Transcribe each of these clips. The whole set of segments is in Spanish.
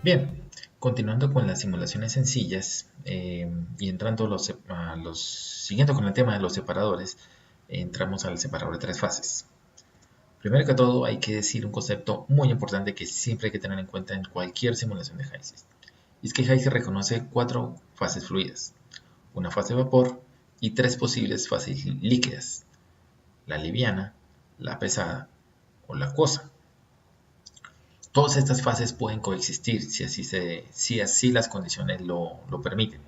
Bien, continuando con las simulaciones sencillas y entrando siguiendo con el tema de los separadores, entramos al separador de tres fases. Primero que todo, hay que decir un concepto muy importante que siempre hay que tener en cuenta en cualquier simulación de HYSYS. Y es que HYSYS reconoce cuatro fases fluidas, una fase de vapor y tres posibles fases líquidas, la liviana, la pesada o la acuosa. Todas estas fases pueden coexistir si así las condiciones lo permiten,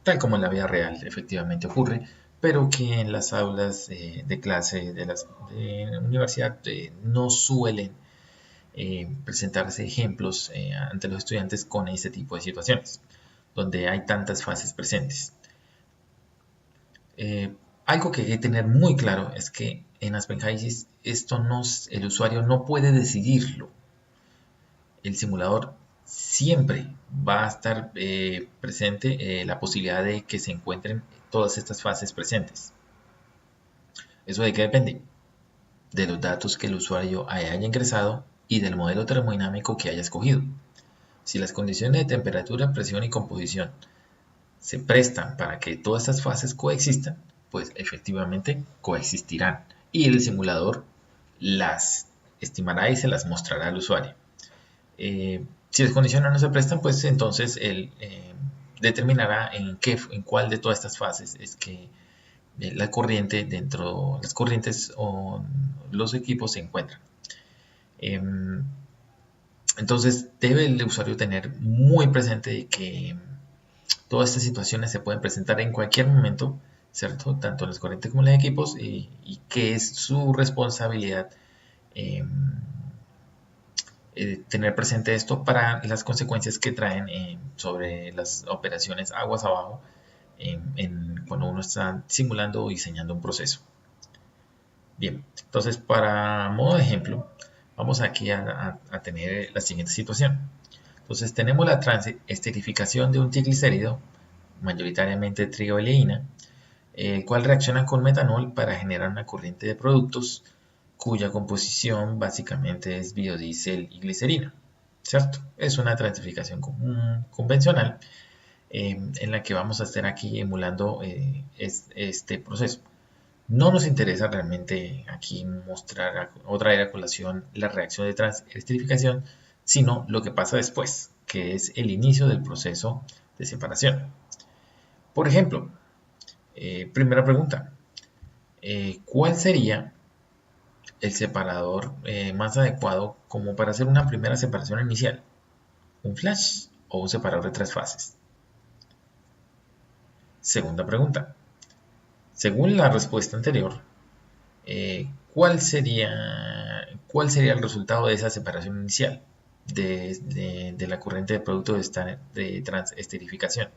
tal como en la vida real efectivamente ocurre, pero que en las aulas de clase de la universidad no suelen presentarse ejemplos ante los estudiantes con este tipo de situaciones, donde hay tantas fases presentes. Algo que hay que tener muy claro es que en Aspen HYSYS el usuario no puede decidirlo. El simulador siempre va a estar presente la posibilidad de que se encuentren todas estas fases presentes. ¿Eso de qué depende? De los datos que el usuario haya ingresado y del modelo termodinámico que haya escogido. Si las condiciones de temperatura, presión y composición se prestan para que todas estas fases coexistan, pues efectivamente coexistirán y el simulador las estimará y se las mostrará al usuario. Si las condiciones no se prestan, pues entonces él determinará en cuál de todas estas fases es que las corrientes o los equipos se encuentran. Entonces debe el usuario tener muy presente que todas estas situaciones se pueden presentar en cualquier momento, ¿cierto? Tanto en las corrientes como en los equipos, y que es su responsabilidad tener presente esto para las consecuencias que traen sobre las operaciones aguas abajo cuando uno está simulando o diseñando un proceso. Bien, entonces para modo de ejemplo, vamos aquí a tener la siguiente situación. Entonces tenemos la transesterificación de un triglicérido, mayoritariamente trioleína, el cual reacciona con metanol para generar una corriente de productos cuya composición básicamente es biodiesel y glicerina, ¿cierto? Es una transesterificación convencional en la que vamos a estar aquí emulando este proceso. No nos interesa realmente aquí mostrar o traer a colación la reacción de transesterificación, sino lo que pasa después, que es el inicio del proceso de separación. Por ejemplo, primera pregunta, ¿cuál sería el separador más adecuado como para hacer una primera separación inicial? ¿Un flash o un separador de tres fases? Segunda pregunta, según la respuesta anterior, ¿cuál sería el resultado de esa separación inicial de la corriente de producto de transesterificación?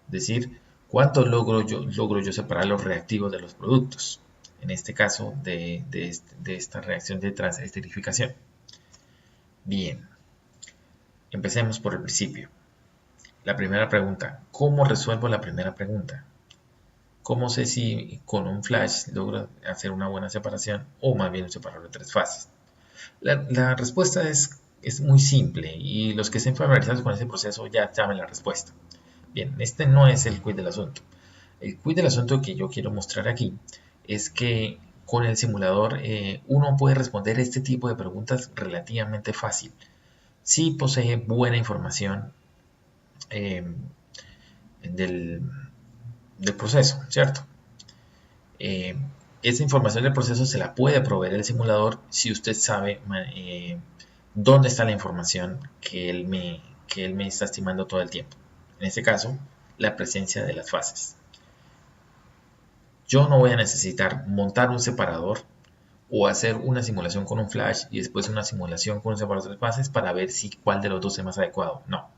Es decir, ¿cuánto logro yo separar los reactivos de los productos? En este caso, de esta reacción de transesterificación. Bien, empecemos por el principio. La primera pregunta, ¿cómo resuelvo la primera pregunta? ¿Cómo sé si con un flash logro hacer una buena separación o más bien un separador de tres fases? La respuesta es muy simple y los que estén familiarizados con este proceso ya saben la respuesta. Bien, este no es el quid del asunto. El quid del asunto que yo quiero mostrar aquí es que con el simulador uno puede responder este tipo de preguntas relativamente fácil. Si posee buena información del proceso, ¿cierto? Esa información del proceso se la puede proveer el simulador si usted sabe dónde está la información que él me está estimando todo el tiempo. En este caso, la presencia de las fases. Yo no voy a necesitar montar un separador o hacer una simulación con un flash y después una simulación con un separador de fases para ver cuál de los dos es más adecuado. No.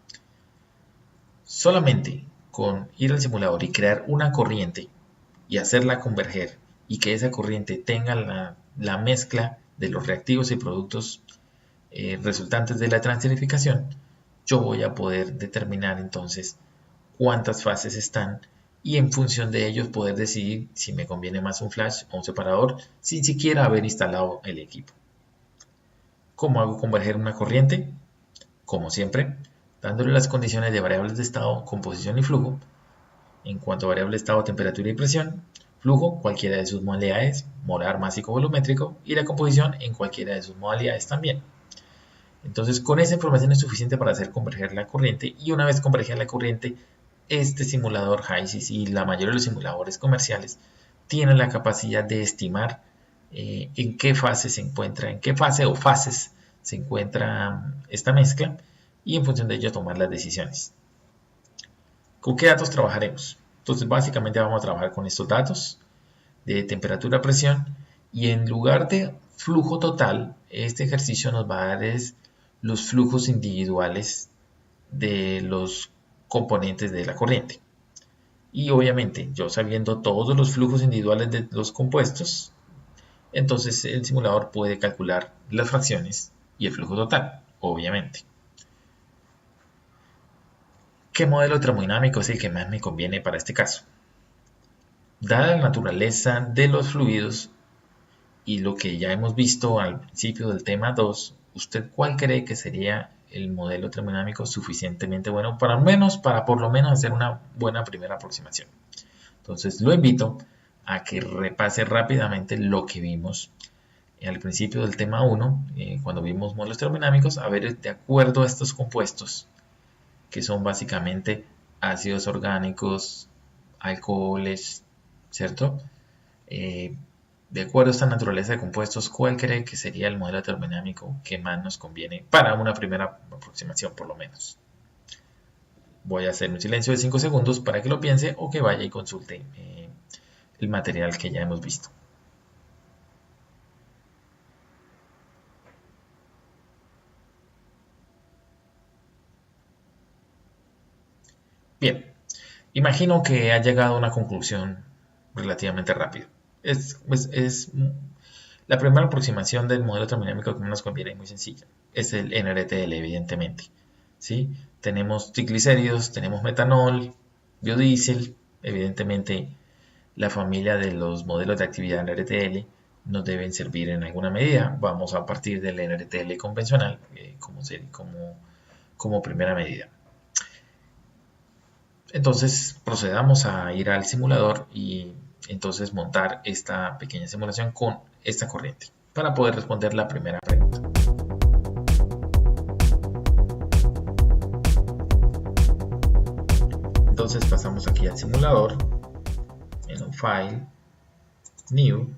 Solamente con ir al simulador y crear una corriente y hacerla converger y que esa corriente tenga la mezcla de los reactivos y productos resultantes de la transesterificación, yo voy a poder determinar entonces cuántas fases están y en función de ellos poder decidir si me conviene más un flash o un separador sin siquiera haber instalado el equipo. ¿Cómo hago converger una corriente? Como siempre, dándole las condiciones de variables de estado, composición y flujo. En cuanto a variable de estado, temperatura y presión, flujo, cualquiera de sus modalidades, molar, másico, volumétrico, y la composición en cualquiera de sus modalidades también. Entonces, con esa información es suficiente para hacer converger la corriente, y una vez convergida la corriente, este simulador HYSYS y la mayoría de los simuladores comerciales tienen la capacidad de estimar en qué fase se encuentra, en qué fase o fases se encuentra esta mezcla, y en función de ello tomar las decisiones. ¿Con qué datos trabajaremos? Entonces, básicamente vamos a trabajar con estos datos de temperatura, presión, y en lugar de flujo total, este ejercicio nos va a dar los flujos individuales de los componentes de la corriente. Y obviamente, yo sabiendo todos los flujos individuales de los compuestos, entonces el simulador puede calcular las fracciones y el flujo total, obviamente. ¿Qué modelo termodinámico es el que más me conviene para este caso? Dada la naturaleza de los fluidos y lo que ya hemos visto al principio del tema 2, ¿usted cuál cree que sería el modelo termodinámico suficientemente bueno para por lo menos hacer una buena primera aproximación? Entonces lo invito a que repase rápidamente lo que vimos al principio del tema 1, cuando vimos modelos termodinámicos, a ver de acuerdo a estos compuestos, que son básicamente ácidos orgánicos, alcoholes, ¿cierto? De acuerdo a esta naturaleza de compuestos, ¿cuál cree que sería el modelo termodinámico que más nos conviene para una primera aproximación, por lo menos? Voy a hacer un silencio de 5 segundos para que lo piense o que vaya y consulte el material que ya hemos visto. Bien, imagino que ha llegado a una conclusión relativamente rápido. La primera aproximación del modelo termodinámico que más nos conviene es muy sencilla. Es el NRTL, evidentemente. ¿Sí? Tenemos triglicéridos, tenemos metanol, biodiesel. Evidentemente, la familia de los modelos de actividad NRTL nos deben servir en alguna medida. Vamos a partir del NRTL convencional como primera medida. Entonces procedamos a ir al simulador y entonces montar esta pequeña simulación con esta corriente para poder responder la primera pregunta. Entonces pasamos aquí al simulador, en un file, new,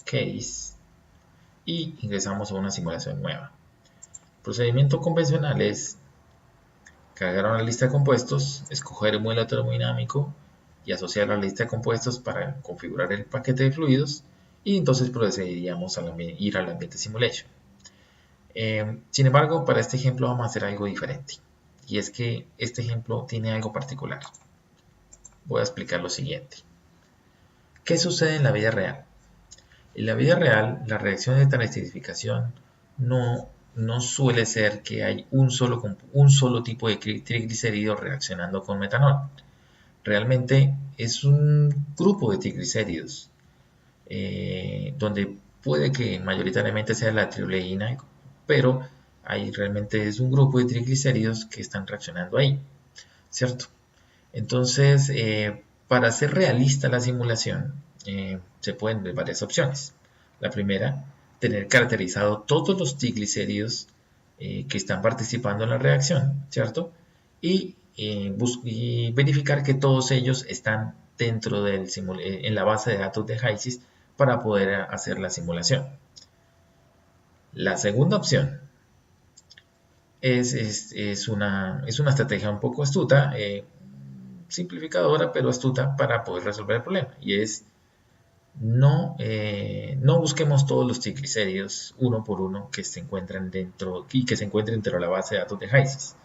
case, y ingresamos a una simulación nueva. El procedimiento convencional es cargar una lista de compuestos, escoger el modelo termodinámico y asociar la lista de compuestos para configurar el paquete de fluidos, y entonces procederíamos a ir al ambiente simulation. Sin embargo, para este ejemplo vamos a hacer algo diferente, y es que este ejemplo tiene algo particular. Voy a explicar lo siguiente. ¿Qué sucede en la vida real? En la vida real, la reacción de transesterificación no suele ser que hay un solo tipo de triglicéridos reaccionando con metanol. Realmente es un grupo de triglicéridos, donde puede que mayoritariamente sea la trioleína, pero realmente es un grupo de triglicéridos que están reaccionando ahí, ¿cierto? Entonces, para hacer realista la simulación, se pueden ver varias opciones. La primera, tener caracterizado todos los triglicéridos que están participando en la reacción, ¿cierto? Y verificar que todos ellos están dentro en la base de datos de HYSYS para poder hacer la simulación. La segunda opción es una estrategia un poco astuta, simplificadora pero astuta para poder resolver el problema, y es no busquemos todos los triglicéridos uno por uno que se encuentren dentro de la base de datos de HYSYS.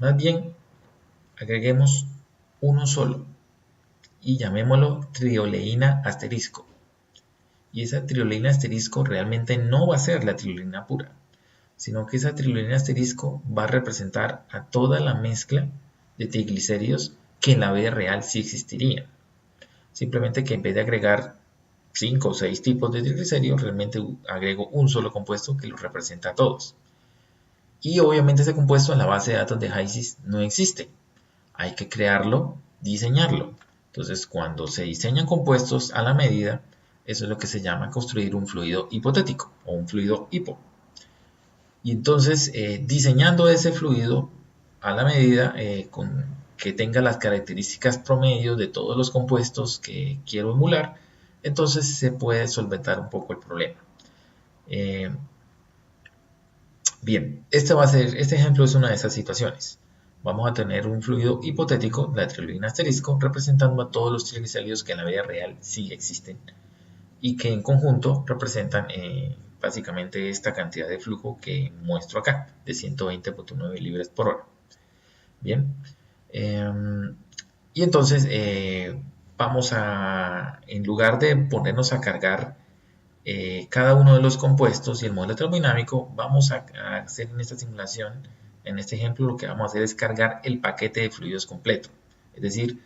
Más bien, agreguemos uno solo y llamémoslo trioleína asterisco. Y esa trioleína asterisco realmente no va a ser la trioleína pura, sino que esa trioleína asterisco va a representar a toda la mezcla de triglicéridos que en la vida real sí existirían. Simplemente que en vez de agregar 5 o 6 tipos de triglicéridos, realmente agrego un solo compuesto que los representa a todos. Y obviamente ese compuesto en la base de datos de HYSYS no existe. Hay que crearlo, diseñarlo. Entonces, cuando se diseñan compuestos a la medida, eso es lo que se llama construir un fluido hipotético o un fluido hipo. Y entonces, diseñando ese fluido a la medida, que tenga las características promedio de todos los compuestos que quiero emular, entonces se puede solventar un poco el problema. Bien, este ejemplo es una de esas situaciones. Vamos a tener un fluido hipotético, la triolina asterisco, representando a todos los triglicéridos que en la vida real sí existen y que en conjunto representan básicamente esta cantidad de flujo que muestro acá, de 120.9 libras por hora. Bien, y entonces vamos a, en lugar de ponernos a cargar cada uno de los compuestos y el modelo termodinámico, vamos a hacer en esta simulación, en este ejemplo, lo que vamos a hacer es cargar el paquete de fluidos completo. Es decir,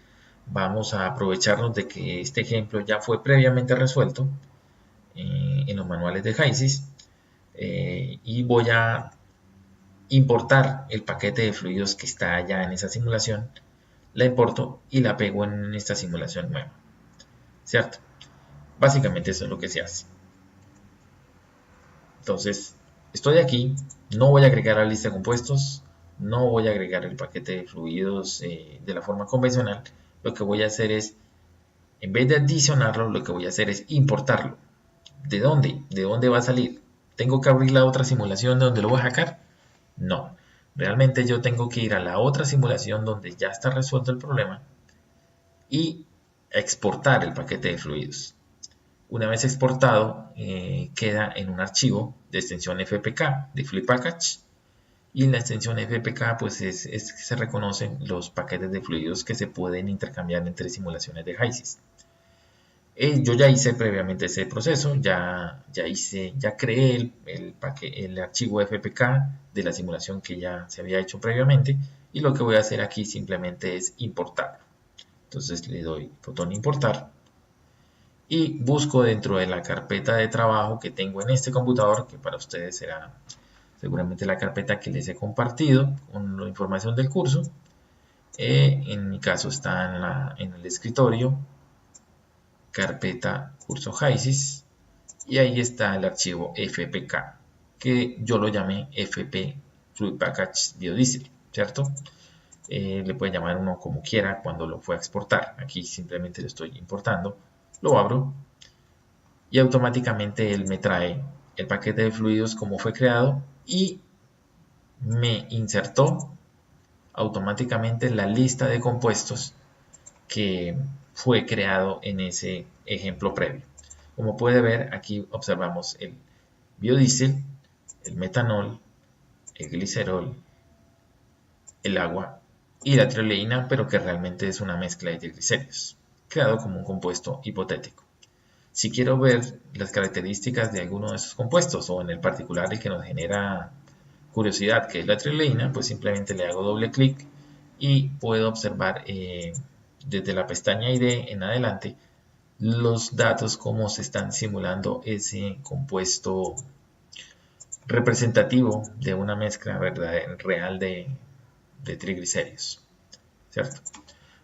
vamos a aprovecharnos de que este ejemplo ya fue previamente resuelto en los manuales de HYSYS y voy a importar el paquete de fluidos que está allá en esa simulación, la importo y la pego en esta simulación nueva, ¿cierto? Básicamente eso es lo que se hace. Entonces, estoy aquí, no voy a agregar a la lista de compuestos, no voy a agregar el paquete de fluidos de la forma convencional. Lo que voy a hacer es, en vez de adicionarlo, lo que voy a hacer es importarlo. ¿De dónde? ¿De dónde va a salir? ¿Tengo que abrir la otra simulación de donde lo voy a sacar? No. Realmente yo tengo que ir a la otra simulación donde ya está resuelto el problema y exportar el paquete de fluidos. Una vez exportado, queda en un archivo de extensión FPK de Fluid Package. Y en la extensión FPK pues es que se reconocen los paquetes de fluidos que se pueden intercambiar entre simulaciones de HYSYS. Yo ya hice previamente ese proceso, ya creé el archivo FPK de la simulación que ya se había hecho previamente y lo que voy a hacer aquí simplemente es importarlo. Entonces le doy botón importar y busco dentro de la carpeta de trabajo que tengo en este computador, que para ustedes será seguramente la carpeta que les he compartido con la información del curso. En mi caso está en el escritorio, carpeta curso HYSYS, y ahí está el archivo FPK, que yo lo llamé FP Fluid Package Biodiesel, ¿cierto? Le pueden llamar uno como quiera cuando lo fue a exportar. Aquí simplemente lo estoy importando, lo abro y automáticamente él me trae el paquete de fluidos como fue creado y me insertó automáticamente la lista de compuestos que fue creado en ese ejemplo previo. Como puede ver, aquí observamos el biodiesel, el metanol, el glicerol, el agua y la trioleína, pero que realmente es una mezcla de triglicéridos, creado como un compuesto hipotético. Si quiero ver las características de alguno de esos compuestos, o en el particular el que nos genera curiosidad, que es la trioleína, pues simplemente le hago doble clic y puedo observar desde la pestaña ID en adelante los datos, cómo se están simulando ese compuesto representativo de una mezcla real de triglicéridos, ¿cierto?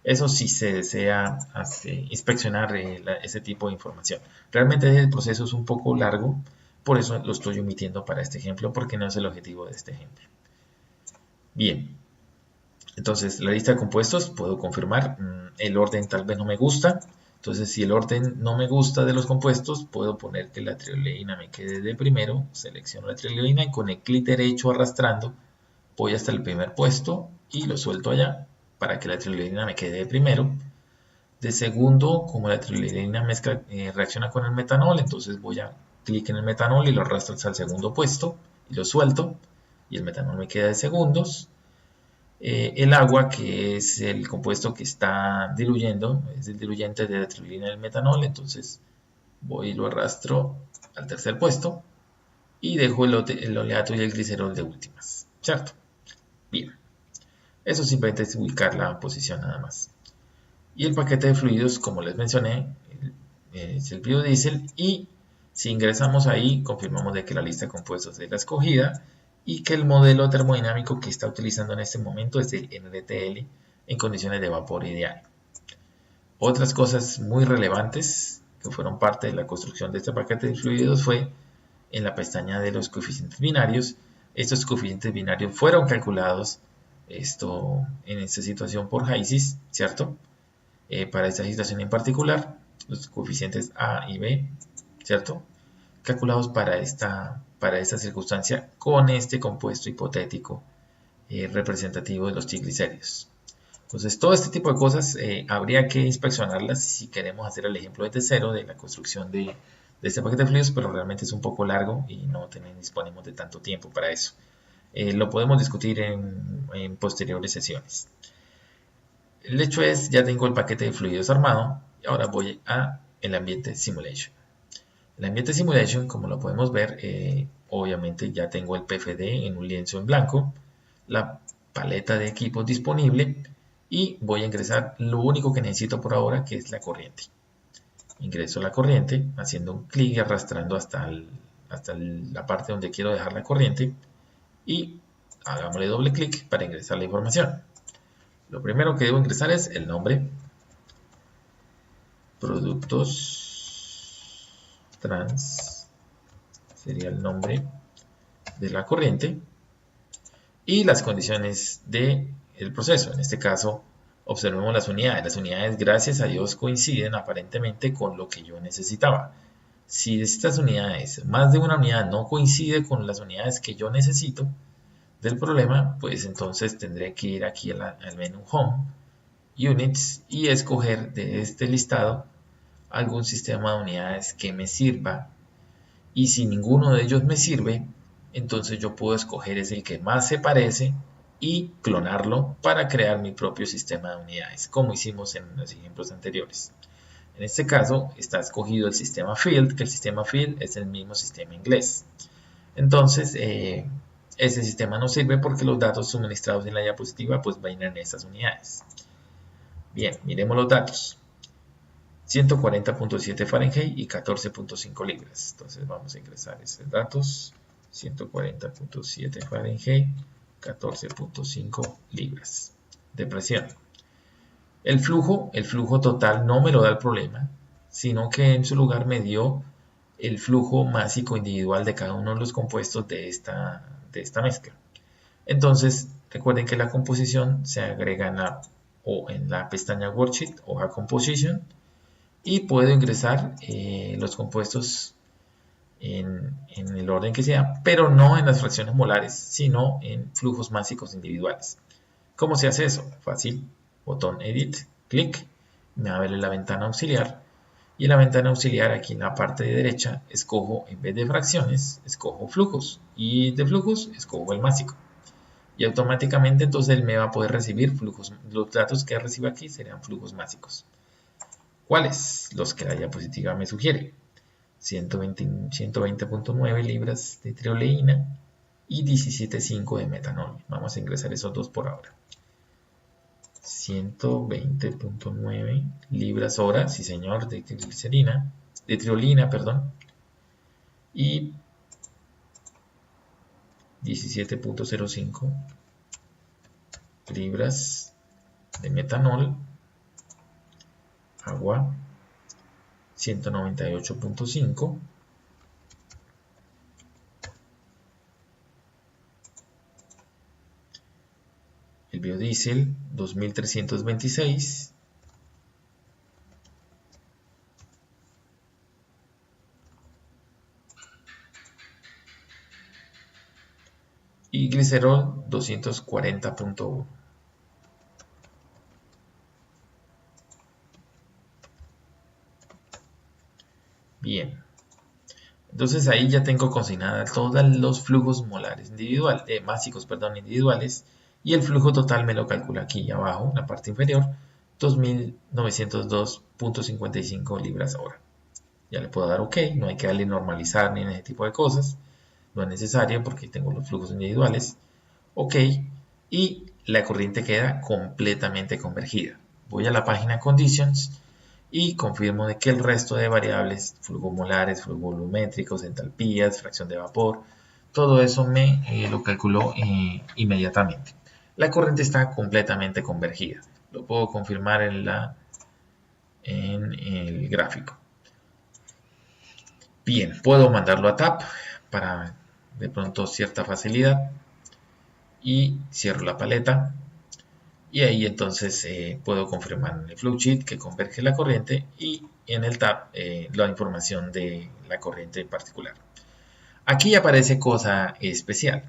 Eso sí se desea inspeccionar ese tipo de información. Realmente el proceso es un poco largo, por eso lo estoy omitiendo para este ejemplo, porque no es el objetivo de este ejemplo. Bien, entonces la lista de compuestos puedo confirmar, el orden tal vez no me gusta, entonces si el orden no me gusta de los compuestos, puedo poner que la trioleína me quede de primero, selecciono la trioleína y con el clic derecho arrastrando voy hasta el primer puesto y lo suelto allá para que la trioleína me quede de primero. De segundo, como la trioleína reacciona con el metanol, entonces voy a clic en el metanol y lo arrastro hasta el segundo puesto y lo suelto y el metanol me queda de segundos. El agua, que es el compuesto que está diluyendo, es el diluyente de la trioleína y el metanol, entonces voy y lo arrastro al tercer puesto y dejo el oleato y el glicerol de últimas, ¿cierto? Bien, eso simplemente es ubicar la posición nada más. Y el paquete de fluidos, como les mencioné, es el biodiesel, y si ingresamos ahí confirmamos de que la lista de compuestos es la escogida y que el modelo termodinámico que está utilizando en este momento es el NDTL en condiciones de vapor ideal. Otras cosas muy relevantes que fueron parte de la construcción de este paquete de fluidos fue en la pestaña de los coeficientes binarios. Estos coeficientes binarios fueron calculados en esta situación por HYSYS, ¿cierto? Para esta situación en particular, los coeficientes A y B, ¿cierto? Calculados para esta circunstancia con este compuesto hipotético representativo de los triglicéridos. Entonces, todo este tipo de cosas habría que inspeccionarlas si queremos hacer el ejemplo desde cero de la construcción de este paquete de fluidos, pero realmente es un poco largo y no disponemos de tanto tiempo para eso. Lo podemos discutir en posteriores sesiones. El hecho es, ya tengo el paquete de fluidos armado y ahora voy a el ambiente simulation. El ambiente simulation, como lo podemos ver, obviamente ya tengo el PFD en un lienzo en blanco, la paleta de equipos disponible y voy a ingresar lo único que necesito por ahora, que es la corriente. Ingreso la corriente haciendo un clic y arrastrando hasta la parte donde quiero dejar la corriente y hagámosle doble clic para ingresar la información. Lo primero que debo ingresar es el nombre, productos trans, sería el nombre de la corriente, y las condiciones del proceso. En este caso, observemos las unidades. Las unidades, gracias a Dios, coinciden aparentemente con lo que yo necesitaba. Si estas unidades, más de una unidad, no coincide con las unidades que yo necesito del problema, pues entonces tendré que ir aquí al menú Home, Units, y escoger de este listado algún sistema de unidades que me sirva. Y si ninguno de ellos me sirve, entonces yo puedo escoger el que más se parece y clonarlo para crear mi propio sistema de unidades, como hicimos en los ejemplos anteriores. En este caso está escogido el sistema Field, que el sistema Field es el mismo sistema inglés. Entonces, ese sistema no sirve porque los datos suministrados en la diapositiva pues vienen en esas unidades. Bien, miremos los datos. 140.7 Fahrenheit y 14.5 libras. Entonces vamos a ingresar esos datos. 140.7 Fahrenheit, 14.5 libras de presión. El flujo total no me lo da el problema, sino que en su lugar me dio el flujo másico individual de cada uno de los compuestos de esta mezcla. Entonces, recuerden que la composición se agrega en la pestaña Worksheet, hoja Composition, y puedo ingresar los compuestos en el orden que sea, pero no en las fracciones molares, sino en flujos másicos individuales. ¿Cómo se hace eso? Fácil, botón Edit, clic, me abre la ventana auxiliar, y en la ventana auxiliar aquí en la parte de derecha escojo, en vez de fracciones, escojo flujos, y de flujos escojo el másico. Y automáticamente entonces él me va a poder recibir flujos, los datos que reciba aquí serían flujos másicos. ¿Cuáles? Los que la diapositiva me sugiere. 120.9 libras de trioleína y 17.5 de metanol. Vamos a ingresar esos dos por ahora. 120.9 libras hora, sí señor, de triolina, perdón, y 17.05 libras de metanol, agua, 198.5, el biodiesel 2326, y glicerol 240.1. Bien, entonces ahí ya tengo consignada todos los flujos molares másicos, individuales, y el flujo total me lo calcula aquí abajo, en la parte inferior, 2.902.55 libras hora. Ya le puedo dar OK, no hay que darle normalizar ni en ese tipo de cosas, no es necesario porque tengo los flujos individuales. OK, y la corriente queda completamente convergida. Voy a la página Conditions y confirmo de que el resto de variables, flujos molares, flujos volumétricos, entalpías, fracción de vapor, todo eso me lo calculó inmediatamente. La corriente está completamente convergida. Lo puedo confirmar en el gráfico. Bien, puedo mandarlo a TAP para de pronto cierta facilidad y cierro la paleta y ahí entonces puedo confirmar en el flowsheet que converge la corriente y en el TAP la información de la corriente en particular. Aquí aparece cosa especial.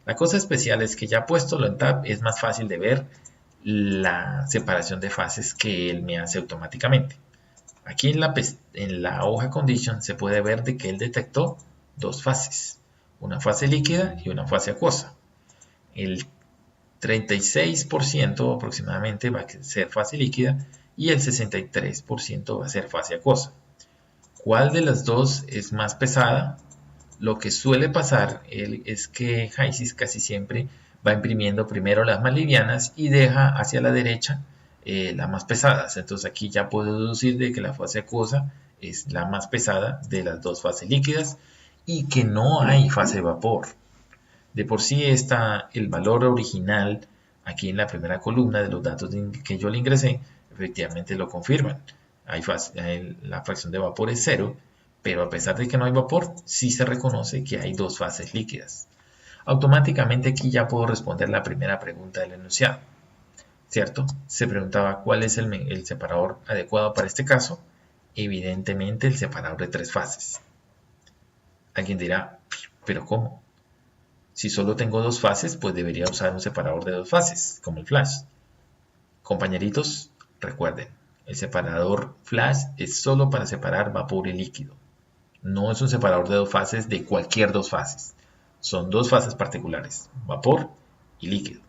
La cosa especial es que ya puesto en TAP es más fácil de ver la separación de fases que él me hace automáticamente. Aquí en la hoja condition se puede ver de que él detectó dos fases, una fase líquida y una fase acuosa. El 36% aproximadamente va a ser fase líquida y el 63% va a ser fase acuosa. ¿Cuál de las dos es más pesada? Lo que suele pasar es que HYSYS casi siempre va imprimiendo primero las más livianas y deja hacia la derecha las más pesadas. Entonces aquí ya puedo deducir de que la fase acuosa es la más pesada de las dos fases líquidas y que no hay fase vapor. De por sí el valor original aquí en la primera columna de los datos que yo le ingresé efectivamente lo confirman. La fracción de vapor es 0, pero a pesar de que no hay vapor, sí se reconoce que hay dos fases líquidas. Automáticamente aquí ya puedo responder la primera pregunta del enunciado, ¿cierto? Se preguntaba cuál es el separador adecuado para este caso. Evidentemente el separador de tres fases. Alguien dirá, ¿pero cómo? Si solo tengo dos fases, pues debería usar un separador de dos fases, como el flash. Compañeritos, recuerden, el separador flash es solo para separar vapor y líquido. No es un separador de dos fases de cualquier dos fases. Son dos fases particulares, vapor y líquido.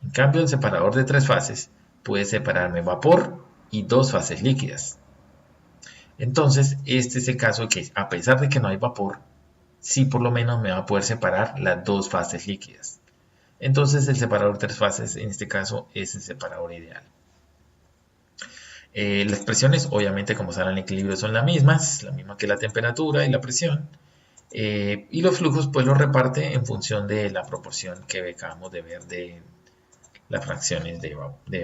En cambio, el separador de tres fases puede separarme vapor y dos fases líquidas. Entonces, este es el caso que, a pesar de que no hay vapor, sí por lo menos me va a poder separar las dos fases líquidas. Entonces, el separador de tres fases, en este caso, es el separador ideal. Las presiones, obviamente, como saben, en equilibrio son las mismas, la misma que la temperatura y la presión. Y los flujos, pues los reparte en función de la proporción que acabamos de ver de las fracciones de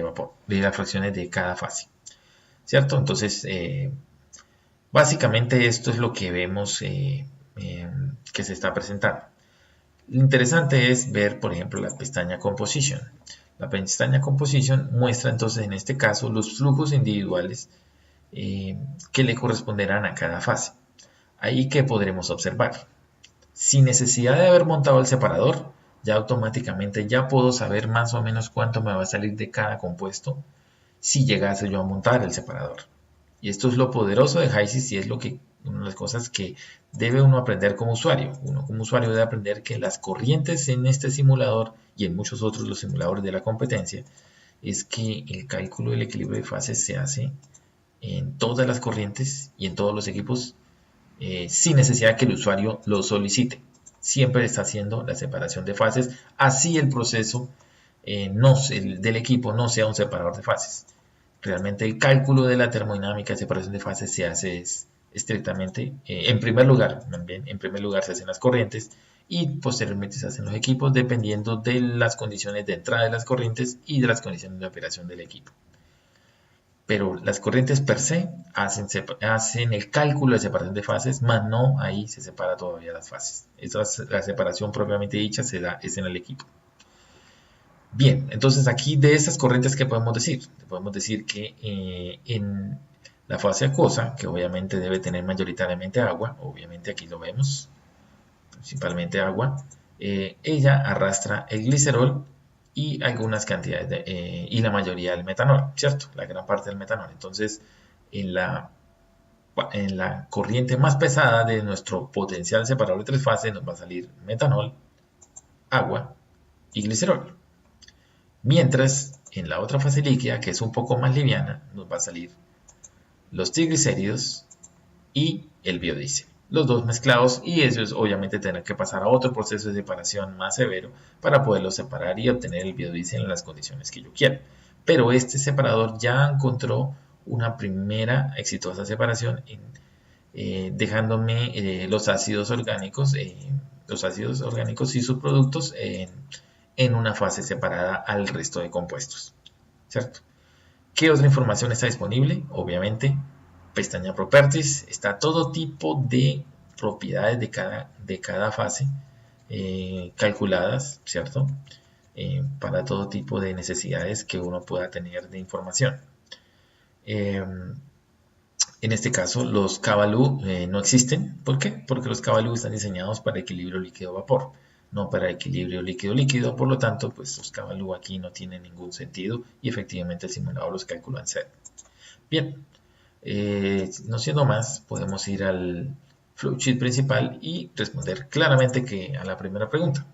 vapor, de las fracciones de cada fase. ¿Cierto? Entonces, básicamente esto es lo que vemos que se está presentando. Lo interesante es ver, por ejemplo, la pestaña Composition. La pestaña Composition muestra entonces en este caso los flujos individuales que le corresponderán a cada fase. Ahí que podremos observar. Sin necesidad de haber montado el separador, ya automáticamente ya puedo saber más o menos cuánto me va a salir de cada compuesto si llegase yo a montar el separador. Y esto es lo poderoso de HYSYS y es una de las cosas que debe uno aprender como usuario. Uno como usuario debe aprender que las corrientes en este simulador y en muchos otros los simuladores de la competencia es que el cálculo del equilibrio de fases se hace en todas las corrientes y en todos los equipos sin necesidad de que el usuario lo solicite. Siempre está haciendo la separación de fases, así el proceso del equipo no sea un separador de fases. Realmente el cálculo de la termodinámica de separación de fases se hace estrictamente, en primer lugar se hacen las corrientes y posteriormente se hacen los equipos dependiendo de las condiciones de entrada de las corrientes y de las condiciones de operación del equipo. Pero las corrientes per se hacen el cálculo de separación de fases, más no ahí se separa todavía las fases. La separación propiamente dicha es en el equipo. Bien, entonces aquí de estas corrientes, ¿qué podemos decir? Podemos decir que en la fase acuosa, que obviamente debe tener mayoritariamente agua, obviamente aquí lo vemos, principalmente agua, ella arrastra el glicerol y algunas cantidades y la mayoría del metanol, ¿cierto? La gran parte del metanol. Entonces, en la corriente más pesada de nuestro potencial separador de tres fases nos va a salir metanol, agua y glicerol. Mientras, en la otra fase líquida, que es un poco más liviana, nos va a salir los triglicéridos y el biodiesel. Los dos mezclados y eso es obviamente tener que pasar a otro proceso de separación más severo para poderlos separar y obtener el biodiesel en las condiciones que yo quiera. Pero este separador ya encontró una primera exitosa separación dejándome los ácidos orgánicos los ácidos orgánicos y subproductos en una fase separada al resto de compuestos, ¿cierto? ¿Qué otra información está disponible? Obviamente, pestaña Properties, está todo tipo de propiedades de cada fase calculadas, ¿cierto? Para todo tipo de necesidades que uno pueda tener de información. En este caso, los Cavalú no existen. ¿Por qué? Porque los Cavalú están diseñados para equilibrio líquido-vapor, no para equilibrio líquido-líquido. Por lo tanto, pues los Cavalú aquí no tienen ningún sentido y efectivamente el simulador los calcula en cero. Bien, no siendo más, podemos ir al flowsheet principal y responder claramente que a la primera pregunta.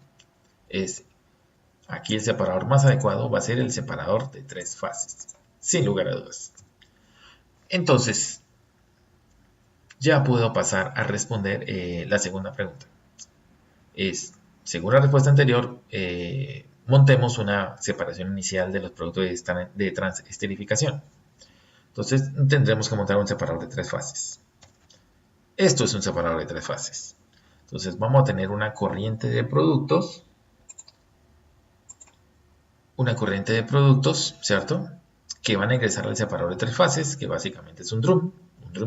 Aquí el separador más adecuado va a ser el separador de 3 fases, sin lugar a dudas. Entonces, ya puedo pasar a responder la segunda pregunta. Según la respuesta anterior, montemos una separación inicial de los productos de transesterificación. Entonces, tendremos que montar un separador de 3 fases. Esto es un separador de 3 fases. Entonces, vamos a tener una corriente de productos, ¿cierto? Que van a ingresar al separador de 3 fases, que básicamente es un drum,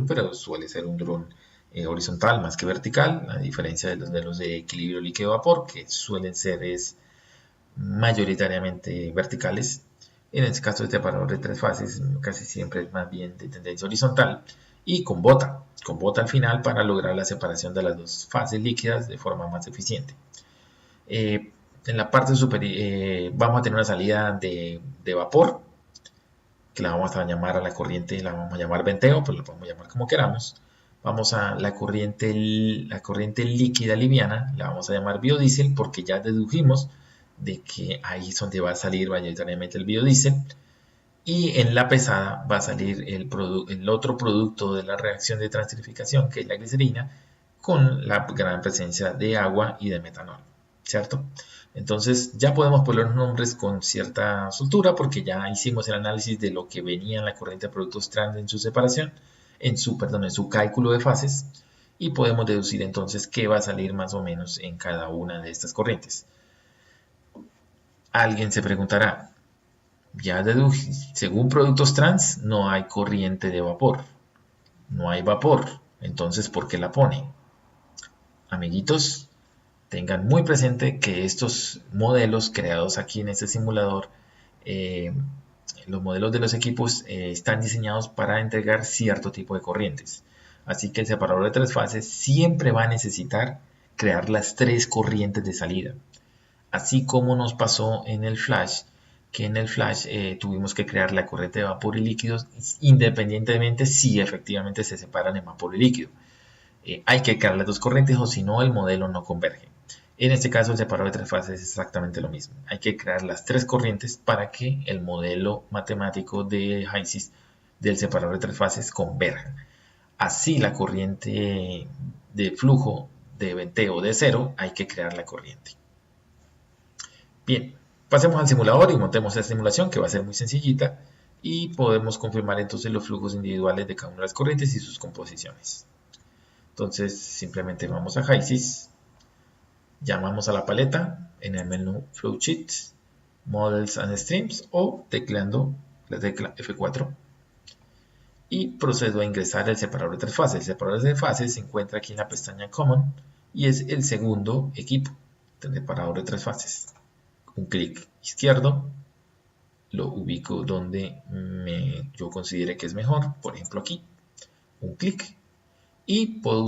pero suele ser un drum horizontal más que vertical, a diferencia de los de equilibrio líquido-vapor, que suelen ser mayoritariamente verticales. En este caso, el separador de 3 fases casi siempre es más bien de tendencia horizontal y con bota al final para lograr la separación de las 2 fases líquidas de forma más eficiente. En la parte superior vamos a tener una salida de vapor, que la vamos a llamar a la corriente, la vamos a llamar venteo, pero la podemos llamar como queramos. Vamos a la corriente líquida liviana, la vamos a llamar biodiesel, porque ya dedujimos de que ahí es donde va a salir mayoritariamente el biodiesel. Y en la pesada va a salir el otro producto de la reacción de transesterificación, que es la glicerina, con la gran presencia de agua y de metanol, ¿cierto? Entonces ya podemos poner los nombres con cierta soltura porque ya hicimos el análisis de lo que venía en la corriente de productos trans en su separación, en su cálculo de fases, y podemos deducir entonces qué va a salir más o menos en cada una de estas corrientes. Alguien se preguntará, ya deduje, según productos trans no hay corriente de vapor, no hay vapor, entonces ¿por qué la pone? Amiguitos, tengan muy presente que estos modelos creados aquí en este simulador, los modelos de los equipos están diseñados para entregar cierto tipo de corrientes. Así que el separador de 3 fases siempre va a necesitar crear las 3 corrientes de salida. Así como nos pasó en el flash, que en el flash tuvimos que crear la corriente de vapor y líquidos independientemente si efectivamente se separan en vapor y líquido. Hay que crear las 2 corrientes o si no el modelo no converge. En este caso el separador de 3 fases es exactamente lo mismo. Hay que crear las 3 corrientes para que el modelo matemático de HYSYS del separador de 3 fases converja. Así la corriente de flujo de venteo de 0, hay que crear la corriente. Bien, pasemos al simulador y montemos la simulación que va a ser muy sencillita y podemos confirmar entonces los flujos individuales de cada una de las corrientes y sus composiciones. Entonces simplemente vamos a HYSYS, llamamos a la paleta en el menú Flowsheet, Models and Streams o tecleando la tecla F4 y procedo a ingresar el separador de 3 fases. El separador de 3 fases se encuentra aquí en la pestaña Common y es el segundo equipo del separador de 3 fases. Un clic izquierdo, lo ubico donde yo considere que es mejor, por ejemplo aquí, un clic, y puedo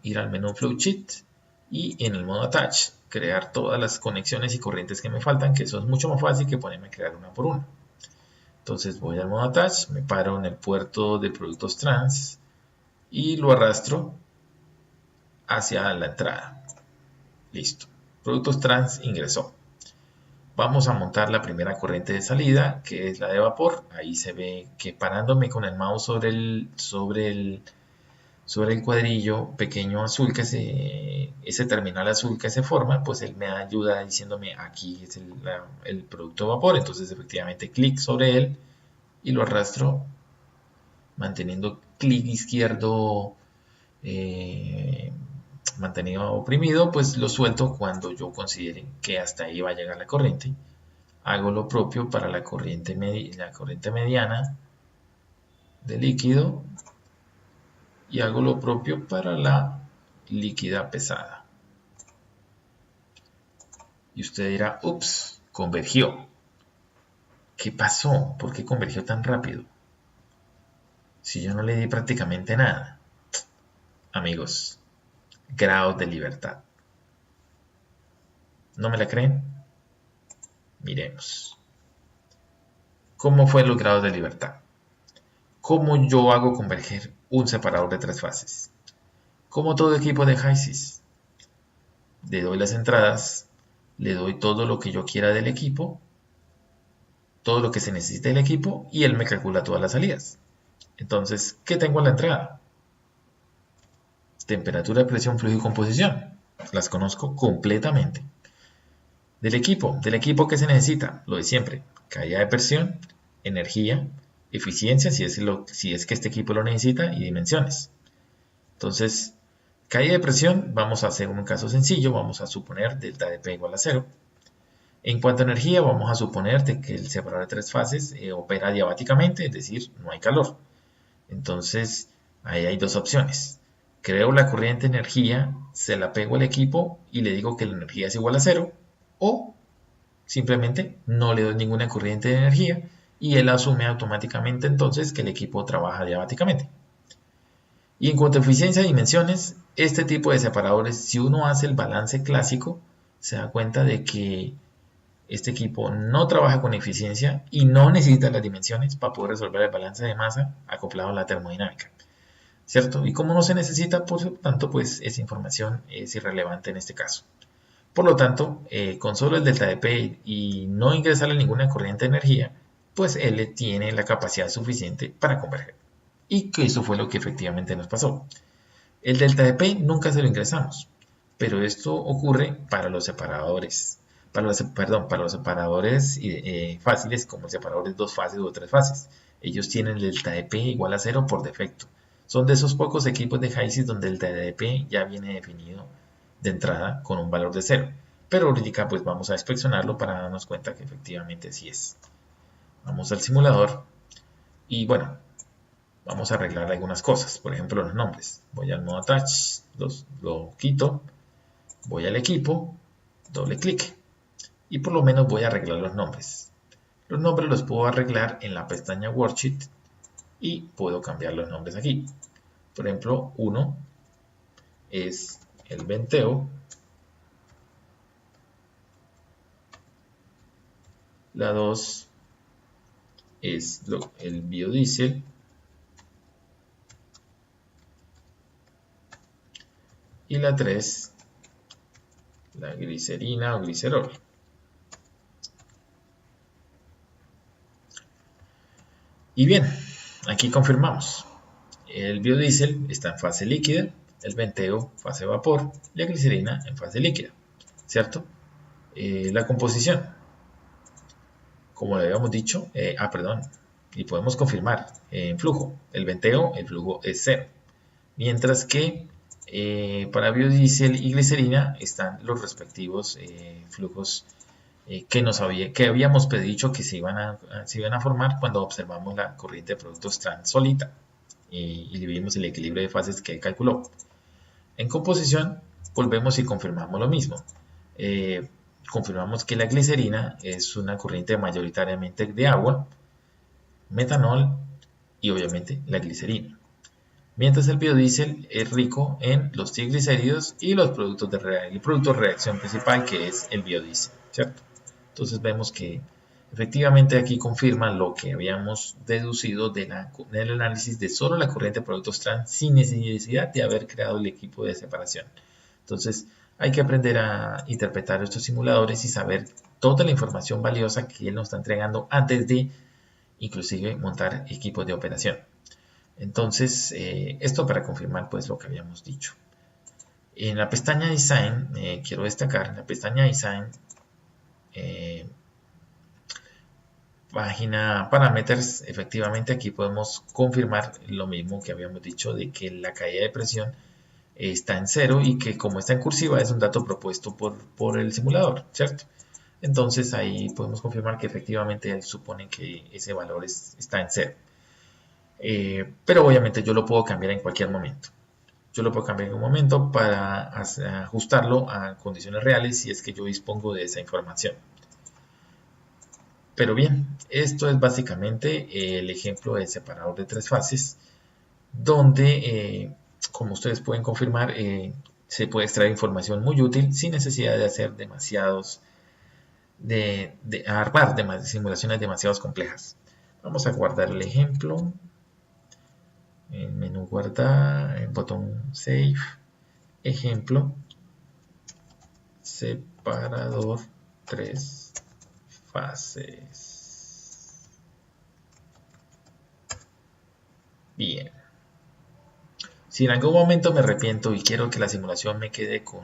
ir al menú Flowsheet y en el modo Attach, crear todas las conexiones y corrientes que me faltan, que eso es mucho más fácil que ponerme a crear una por una. Entonces voy al modo Attach, me paro en el puerto de productos trans y lo arrastro hacia la entrada. Listo. Productos trans ingresó. Vamos a montar la primera corriente de salida, que es la de vapor. Ahí se ve que parándome con el mouse sobre el cuadrillo pequeño azul, ese terminal azul que se forma, pues él me ayuda diciéndome aquí es el producto de vapor. Entonces efectivamente clic sobre él y lo arrastro manteniendo clic izquierdo mantenido oprimido, pues lo suelto cuando yo considere que hasta ahí va a llegar la corriente. Hago lo propio para la corriente mediana de líquido y hago lo propio para la líquida pesada. Y usted dirá, ups, convergió. ¿Qué pasó? ¿Por qué convergió tan rápido? Si yo no le di prácticamente nada. Amigos, grados de libertad. ¿No me la creen? Miremos. ¿Cómo fue los grados de libertad? ¿Cómo yo hago converger un separador de tres fases? Como todo equipo de HYSYS. Le doy las entradas, le doy todo lo que yo quiera del equipo, todo lo que se necesite del equipo, y él me calcula todas las salidas. Entonces, ¿qué tengo en la entrada? Temperatura, presión, flujo y composición. Las conozco completamente. Del equipo que se necesita, lo de siempre. Caída de presión, energía, eficiencia, si es que este equipo lo necesita, y dimensiones. Entonces, caída de presión, vamos a hacer un caso sencillo, vamos a suponer delta de P igual a 0. En cuanto a energía, vamos a suponer que el separador de tres fases opera diabáticamente, es decir, no hay calor. Entonces, ahí hay dos opciones. Creo la corriente de energía, se la pego al equipo y le digo que la energía es igual a 0, o simplemente no le doy ninguna corriente de energía y él asume automáticamente entonces que el equipo trabaja diabáticamente. Y en cuanto a eficiencia y dimensiones, este tipo de separadores, si uno hace el balance clásico, se da cuenta de que este equipo no trabaja con eficiencia y no necesita las dimensiones para poder resolver el balance de masa acoplado a la termodinámica, ¿cierto? Y como no se necesita, por lo tanto, pues esa información es irrelevante en este caso. Por lo tanto, con solo el delta de P y no ingresarle ninguna corriente de energía, pues él tiene la capacidad suficiente para converger. Y que eso fue lo que efectivamente nos pasó. El delta de P nunca se lo ingresamos, pero esto ocurre para los separadores, para los separadores fáciles, como separadores dos fases o tres fases. Ellos tienen el delta de P igual a 0 por defecto. Son de esos pocos equipos de HYSYS donde el delta de P ya viene definido de entrada con un valor de 0. Pero ahorita pues vamos a inspeccionarlo para darnos cuenta que efectivamente así es. Vamos al simulador y bueno, vamos a arreglar algunas cosas. Por ejemplo, los nombres. Voy al modo Attach, lo quito, voy al equipo, doble clic y por lo menos voy a arreglar los nombres. Los nombres los puedo arreglar en la pestaña Worksheet y puedo cambiar los nombres aquí. Por ejemplo, 1 es el venteo, la 2 es el biodiesel y la 3 la glicerina o glicerol. Y bien, aquí confirmamos. El biodiesel está en fase líquida, el venteo fase vapor y la glicerina en fase líquida, ¿cierto? La composición, como le habíamos dicho, y podemos confirmar en flujo. El venteo, el flujo es 0, mientras que para biodiesel y glicerina están los respectivos flujos que habíamos predicho que se iban a formar cuando observamos la corriente de productos trans solita y vimos el equilibrio de fases que calculó. En composición, volvemos y confirmamos lo mismo. Confirmamos que la glicerina es una corriente mayoritariamente de agua, metanol y obviamente la glicerina. Mientras el biodiesel es rico en los triglicéridos y el producto de reacción principal, que es el biodiesel, ¿cierto? Entonces vemos que efectivamente aquí confirma lo que habíamos deducido del análisis de solo la corriente de productos trans sin necesidad de haber creado el equipo de separación. Entonces hay que aprender a interpretar estos simuladores y saber toda la información valiosa que él nos está entregando antes de inclusive montar equipos de operación. Entonces, esto para confirmar pues lo que habíamos dicho. En la pestaña Design, quiero destacar, en la pestaña Design, página Parameters, efectivamente aquí podemos confirmar lo mismo que habíamos dicho de que la caída de presión está en 0 y que como está en cursiva es un dato propuesto por el simulador, ¿cierto? Entonces ahí podemos confirmar que efectivamente él supone que ese valor está en 0. Pero obviamente yo lo puedo cambiar en cualquier momento. Yo lo puedo cambiar en un momento para ajustarlo a condiciones reales si es que yo dispongo de esa información. Pero bien, esto es básicamente el ejemplo del separador de tres fases, donde, como ustedes pueden confirmar, se puede extraer información muy útil sin necesidad de hacer de armar simulaciones demasiado complejas. Vamos a guardar el ejemplo. En menú guardar, el botón save, ejemplo, separador tres fases. Bien. Si en algún momento me arrepiento y quiero que la simulación me quede con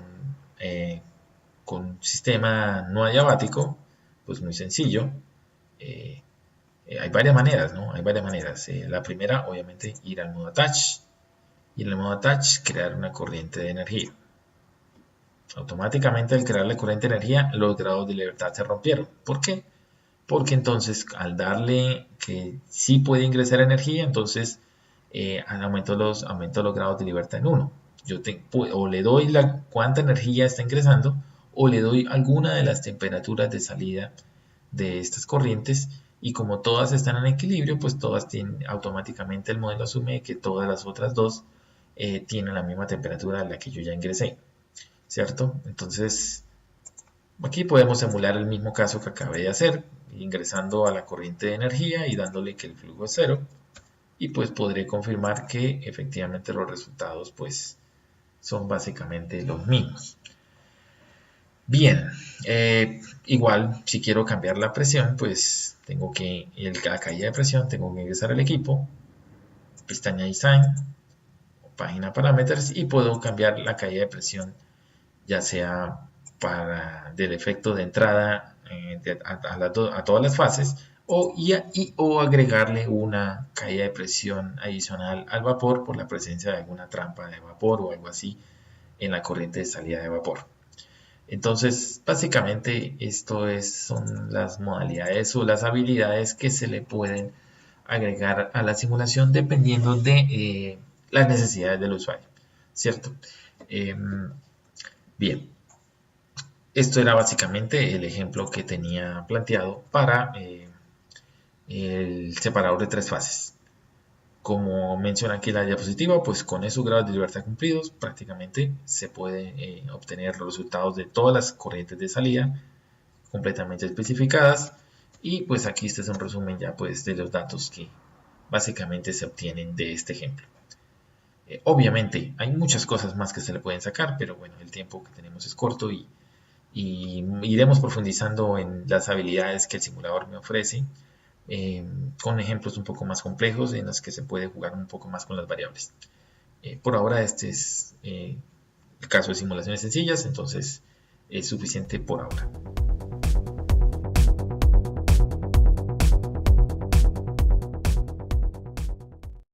sistema no adiabático, pues muy sencillo. Hay varias maneras, ¿no? Hay varias maneras. La primera, obviamente, ir al modo attach. Y en el modo attach, crear una corriente de energía. Automáticamente, al crear la corriente de energía, los grados de libertad se rompieron. ¿Por qué? Porque entonces, al darle que sí puede ingresar energía, entonces aumento los grados de libertad en 1. O le doy cuánta energía está ingresando, o le doy alguna de las temperaturas de salida de estas corrientes, y como todas están en equilibrio, pues todas tienen automáticamente, el modelo asume que todas las otras dos tienen la misma temperatura a la que yo ya ingresé, ¿cierto? Entonces aquí podemos emular el mismo caso que acabé de hacer, ingresando a la corriente de energía y dándole que el flujo es 0, y pues podré confirmar que efectivamente los resultados pues son básicamente los mismos. Bien, igual si quiero cambiar la presión, pues tengo que, la caída de presión, tengo que ingresar al equipo, pestaña Design, página Parameters, y puedo cambiar la caída de presión, ya sea del efecto de entrada a todas las fases, o agregarle una caída de presión adicional al vapor por la presencia de alguna trampa de vapor o algo así en la corriente de salida de vapor. Entonces, básicamente esto son las modalidades o las habilidades que se le pueden agregar a la simulación dependiendo de las necesidades del usuario, ¿cierto? Bien, esto era básicamente el ejemplo que tenía planteado para el separador de tres fases. Como menciona aquí la diapositiva, pues con esos grados de libertad cumplidos prácticamente se puede obtener los resultados de todas las corrientes de salida completamente especificadas, y pues aquí este es un resumen ya pues de los datos que básicamente se obtienen de este ejemplo. Obviamente hay muchas cosas más que se le pueden sacar, pero bueno, el tiempo que tenemos es corto y iremos profundizando en las habilidades que el simulador me ofrece, con ejemplos un poco más complejos en los que se puede jugar un poco más con las variables. Por ahora este es el caso de simulaciones sencillas, entonces es suficiente por ahora.